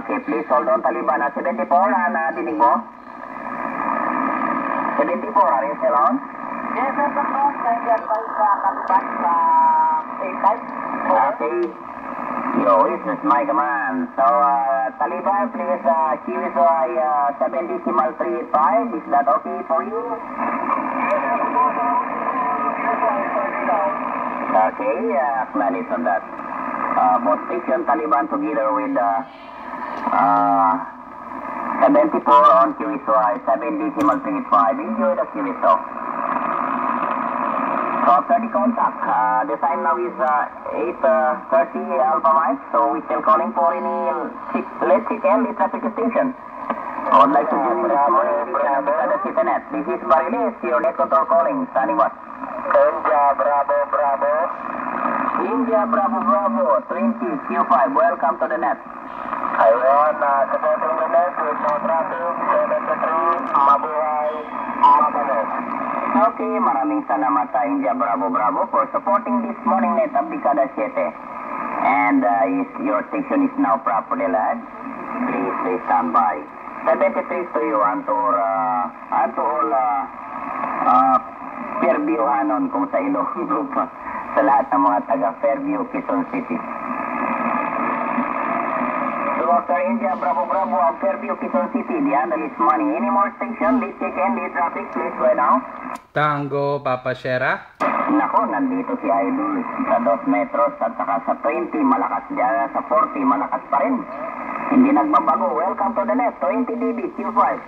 Okay, please hold on, Taliban. 74, dinig mo? 74, are you still on? Yes, sir, Control. Nandiyan tayo sa Taliban sa A5. Okay. Yo, this is my command. So, Taliban, please, QSY 7.385. Is that okay for you? Okay, acknowledge on that. Both station Taliban together with 74 on QSY 7.385. Enjoy the QSO. So after the contact, the time now is 8:30 Alpha Mike, so we're still calling for any late chicken traffic station. I would like to join this morning because the CityNet. This is Barilis, your net control calling, standing what? India Bravo Bravo. India Bravo Bravo 20 Q5, welcome to the net. Ayun, supporting the net with no traffic, 73, mabuhay, mabalos. Okay, maraming salamat India Bravo Bravo for supporting this morning net of Dekada 7. And your station is now properly led. Please stand by. 73 to you and to all Fairview Hanon kung sa Ilocos Group. Sa lahat ng mga taga Fairview, Quezon City. So after India Bravo Bravo of Fairview, Quezon City, the handle is money. Any more station, lead check and lead traffic, please right now. Tango, Papa Sierra. Nako, nandito si Idol sa 2 metros at saka sa 20, malakas dyan, sa 40, malakas pa rin. Hindi nagbabago. Welcome to the net, 20 dB, Q5.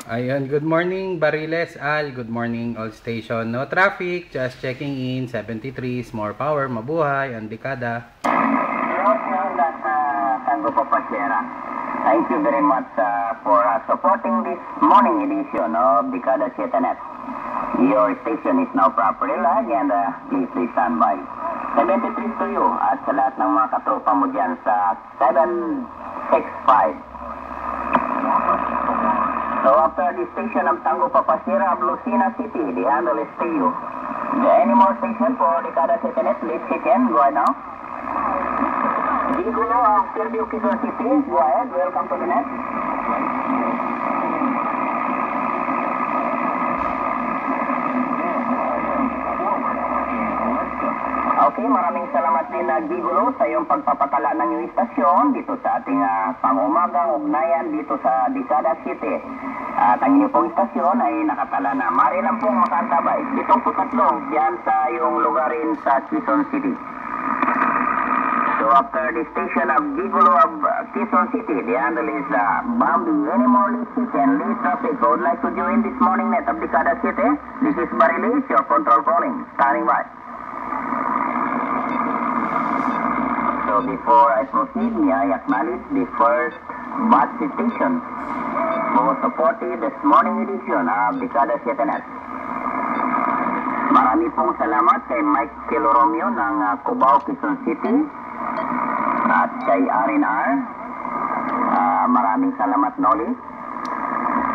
Ayun, good morning Bariles, Al. Good morning all station. No traffic, just checking in. 73, more power, mabuhay, ang Dekada. Tango Papa Sierra. Thank you very much for supporting this morning edition of Dekada 7 Net. Your station is now properly live and please stand by. 73 to you at sa lahat ng mga katropa mo dyan sa 765. So after the station of Tango Papa Sierra of Lucena City, the handle is to you. Any more station for Dekada 7 Net, please check in, go ahead now. Gigulo of Fairview, Quezon City, go ahead, welcome to the net. Okay, maraming salamat din Gigulo sa iyong pagpapatala ng iyong istasyon dito sa ating pangumagang ugnayan dito sa Dekada City. At ang iyong pong istasyon ay nakatala na. Mari lang pong makantabay. Ditong putatlo dyan sa iyong lugarin sa Quezon City. So after the station of Gigulo of Quezon City, the handle is Bambi. Any more lead chicken, lead traffic, would like to join this morning net of Dekada City. This is Barilis, your control calling. Standing by. So before I proceed, may I acknowledge the first batch station who supported this morning edition of Dekada 7 Net. Marami pong salamat kay Michael Romeo ng Cubao, Quezon City at kay R&R. Maraming salamat Noli.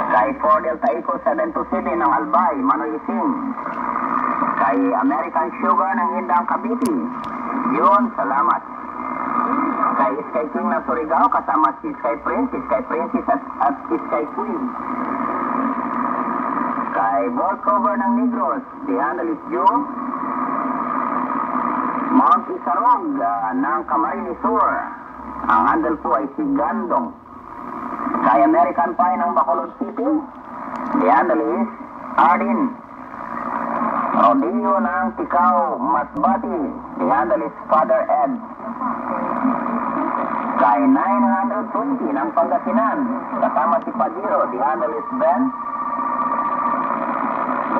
Kay Ford Delta Eco 727 ng Albay, Manoy Singh. Kay American Sugar ng Hindang Cavite. Yun, salamat. Kay Sky King ng Surigao, kasama si Sky Princess at Sky Queen. Kay Bolt Cover ng Negros, the handle is Joe. Mount Isarog ng Camarines Sur, ang handle po ay si Gandong. Kay American Pie ng Bacolod City, the handle is Ardin. Rodeo ng Tikao, Masbati, the handle is Father Ed. Kay 920 ng Pangasinan, kasama si Pajero, the handle is Ben.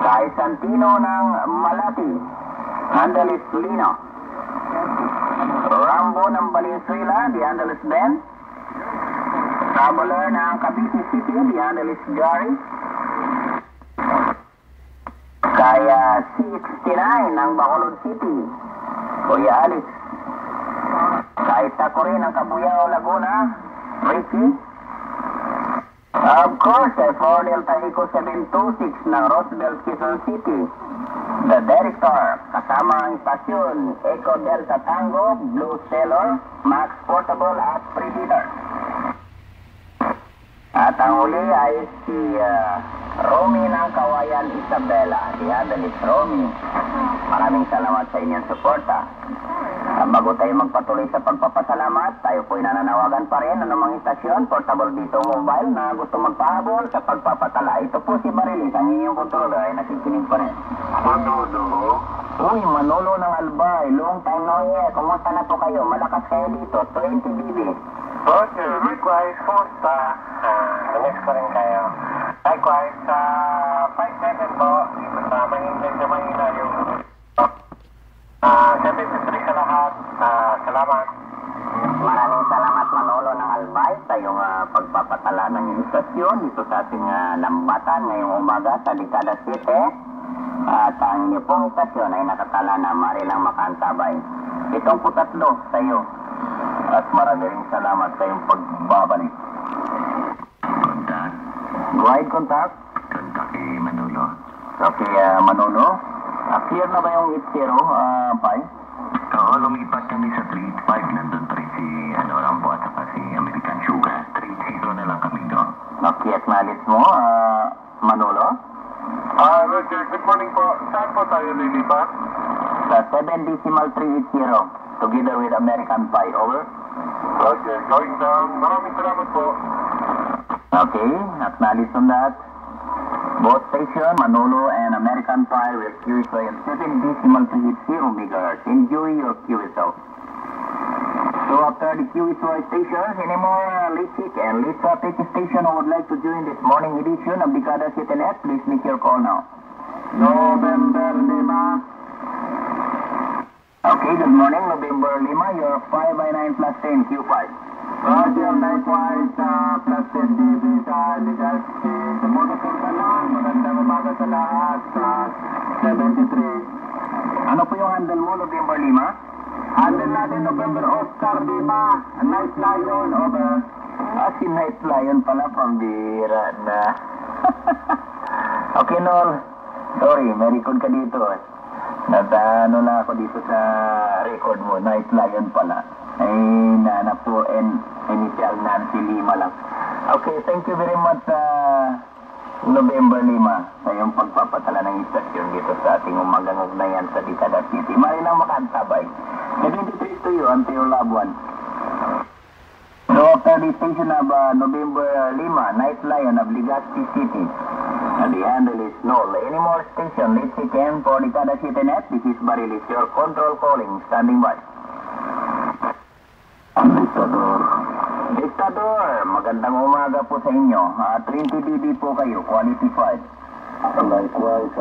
Kay Santino ng Malati, handle is Lino. Rambo ng Valenzuela, the handle is Ben. Traveler ng Cavite City, the handle is Gary. Kaya C69 ng Bacolod City, Kuya Alex. Kahit ako rin ang Kabuyao, Laguna, Ricky. Of course, Ford Delta Eco 726 ng Roosevelt, Quezon City. The Director, kasama ang istasyon, Eco Delta Tango, Blue Sailor, Max Portable at Predator. At ang uli ay si Romy ng Kawayan Isabela. Si Adelis Romy. Maraming salamat sa inyong suporta. Bago tayo magpatuloy sa pagpapasalamat, tayo po'y nananawagan pa rin ng mga istasyon, portable dito mobile na gusto magpahabol sa pagpapatala. Ito po si Barilis, ang inyong controller ay nakikinig pa rin. Manolo. Uy, Manolo ng Albay, long time no here. Kumusta na po kayo? Malakas kayo dito, 20 dB. Okay, likewise, Costa. Next pa rin kayo. Likewise, 5-7 po. Sa Mahingay sa Mahina yung 73 sa lahat. Salamat. Maraming salamat Manolo ng Albay sa iyong pagpapatala ng iyong istasyon dito sa ating lambatan ngayong umaga sa Dekada 7. At ang iyong pong istasyon ay nakatala na Marilang Makantabay. Itong putatlo sa iyo. At maraming salamat sa iyong pagbabalik. Contact. Go ahead, contact. Contact kay Manolo. Okay, Manolo. Clear na ba yung 80, Pai? Oo, lumipat kami sa 385. Nandun pa rin si Rambo at saka si American Sugar. 3-0 na lang kami doon. Okay, acknowledge mo, Manolo? Roger, good morning po. Saan po tayo lilipat? Sa 7.380 together with American Pie, over? Roger, going down. Maraming salamat po. Okay, acknowledge on that. Both station, Manolo and American Pie will QSO at 7.380 megahertz. Enjoy your QSO. So after the QSO stations, any more Lichik and Lit Traffic station who would like to join this morning edition of Dekada 7 Net, please make your call now. November 5. Okay, good morning, November 5, you're 5/9 plus 10, Q5. Roger, likewise, plus 10 dB sa Legazpi. Sa motor ka lang, magandang umaga sa lahat sa 73. Ano po yung handle mo, November 5? Handle natin November Oscar 5, Night Lion, over. Si Night Lion pala, pambira na. Okay, Nol. Sorry, may record ka dito. Natano na ako dito sa record mo, Night Lion pala. Ay, nana po, initial Nancy 5 lang. Okay, thank you very much, November 5 sa iyong pagpapatala ng istasyon dito sa ating umagang ugnayan sa Dekada City. Marilang Makantabay. Nag-introduce to you until your loved one. So, after the station of November 5, Night Lion of Legazpi City. The handle is null. Any more station, let's again for Dekada City Net. This is Barilis, your control calling, standing by. Diktador, magandang umaga po sa inyo. 20 dB po kayo, quality 5. Likewise,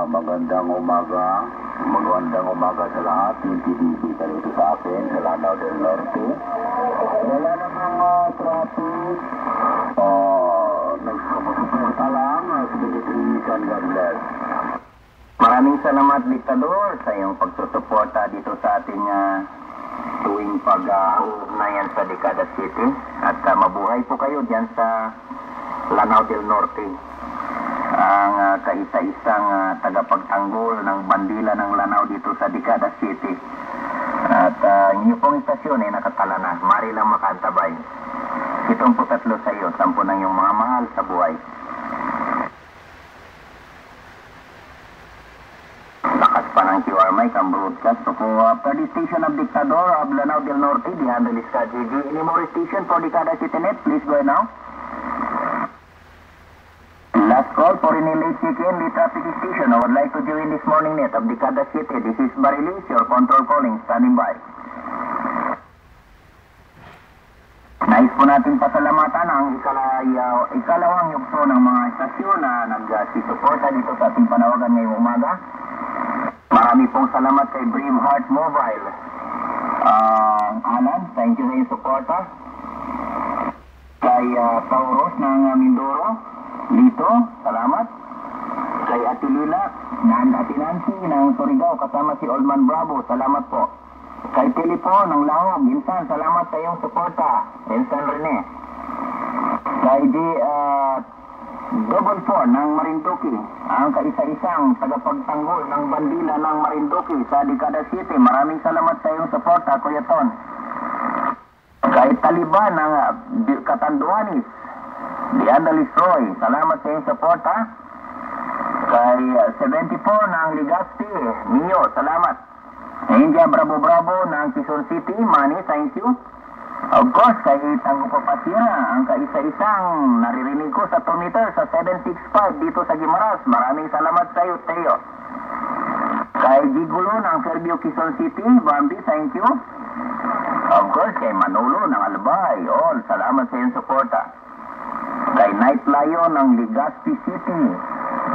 magandang umaga. Magandang umaga sa lahat. 20 dB ka rito sa akin, sa Lanao del Norte. Wala namang traffic. Nagsuporta lang. God bless. Maraming salamat, Diktador, sa iyong pagsusuporta dito sa ating tuwing pag-ugnayan sa Dekada City. At mabuhay po kayo dyan sa Lanao del Norte. Ang kaisa-isang tagapagtanggol ng bandila ng Lanao dito sa Dekada City. At inyo pong istasyon ay nakatala na. Marilang Makantabay. 73 sa iyo. 10 ng iyong mga mahal sa buhay. Lakas pa ng QR mic ang broadcast. So kung after the station of Diktador of Lanao del Norte, the handle is KGG. Any more station for Dekada City Net? Please go ahead now. Last call for any late check-in, late traffic station. I would like to join this morning net of Dekada City. This is Barilis, your control calling, standing by. Nais po natin pasalamatan ang ikalawang yukso ng mga istasyon na nag-suporta dito sa ating panawagan ngayong umaga. Marami pong salamat kay Braveheart Mobile. Alan, thank you sa iyong suporta. Kay Tauros ng Mindoro, Lito, salamat. Kay Atilila, Ate Nancy ng Surigao, kasama si Oldman Bravo, salamat po. Kay Tilipo ng Lahog, Insan, salamat sa iyong suporta. Insan Rene. Kay Double 4 ng Marinduque, ang kaisa-isang tagapagtanggol ng bandila ng Marinduque sa Dekada City. Maraming salamat sa iyong suporta, Kuya Ton. Kay Taliban ng Catanduanes, Diandalis Roy, salamat sa iyong support ha. Kay 74 ng Legazpi, Mio, salamat. India Bravo ng Quezon City, Manny, thank you. Of course, kay Tango Papasira, ang kaisa-isang naririnig ko sa 2 meter sa 765 dito sa Guimaras. Maraming salamat sa iyo, Teo. Kay Gigulo ng Fairview, Quezon City, Bambi, thank you. Of course, kay Manolo ng Albay, all, salamat sa iyong suporta. Kay Night Lion ng Legazpi City,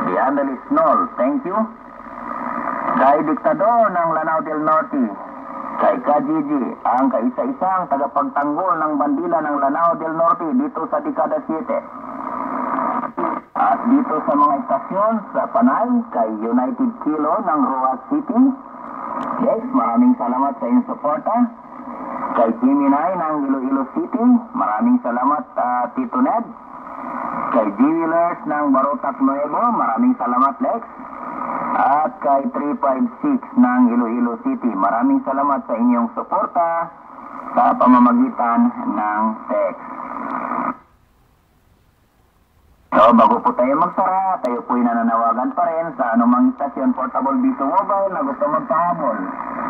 Diandalis Nol, thank you. Kay Diktador ng Lanao del Norte, kay Kajiji, ang kaisa-isang tagapagtanggol ng bandila ng Lanao del Norte dito sa Dekada 7. At dito sa mga istasyon sa Panay, kay United Kilo ng Roa City. Yes, maraming salamat sa inyong suporta. Kay Jiminay ng Iloilo City, maraming salamat Tito Ned. Kay Jewelers ng Barotac Nuevo, maraming salamat Lex. At kay 356 ng Iloilo City, maraming salamat sa inyong suporta sa pamamagitan ng text. So, bago po tayo magsara, tayo po'y nananawagan pa rin sa anumang istasyon portable dito mobile na gusto magpahabol.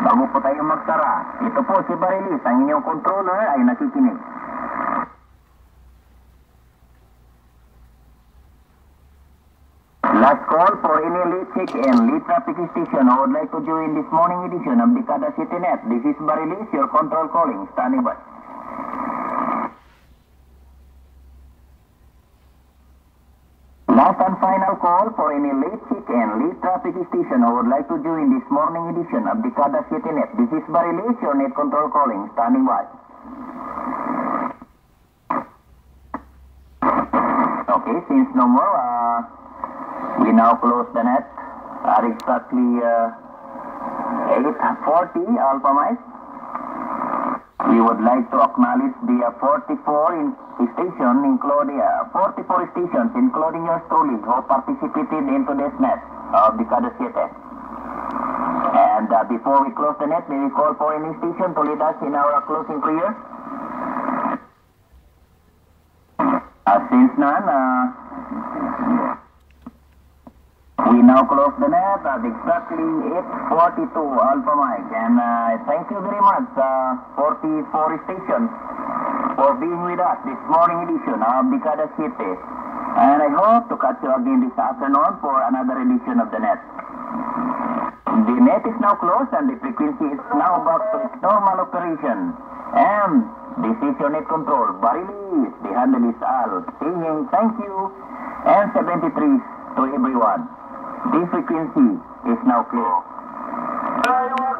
Bago po tayo magsara, ito po si Barilis, ang inyong controller ay nakikinig. Last call for any late check and late traffic station who would like to join this morning edition of Dekada City Net. This is Barilis, your control calling, standing by. Last and final call for any late check and late traffic station who would like to join this morning edition of Dekada City Net. This is Barilis, your net control calling, standing by. Okay, since no more, we now close the net at exactly 8:40 Alpha Mike. We would like to acknowledge the 44 stations, including 44 stations, including your colleagues who participated into this net of Dekada City. And before we close the net, may we call for any station to lead us in our closing prayer? Since none, we now close the net at exactly 8:42 Alpha Mike, and thank you very much 44 stations for being with us this morning edition of Dekada City, and I hope to catch you again this afternoon for another edition of the net. The net is now closed and the frequency is now back to its normal operation, and this is your net control, Barilis, the handle is Al, saying thank you and 73 to everyone. This frequency is now clear.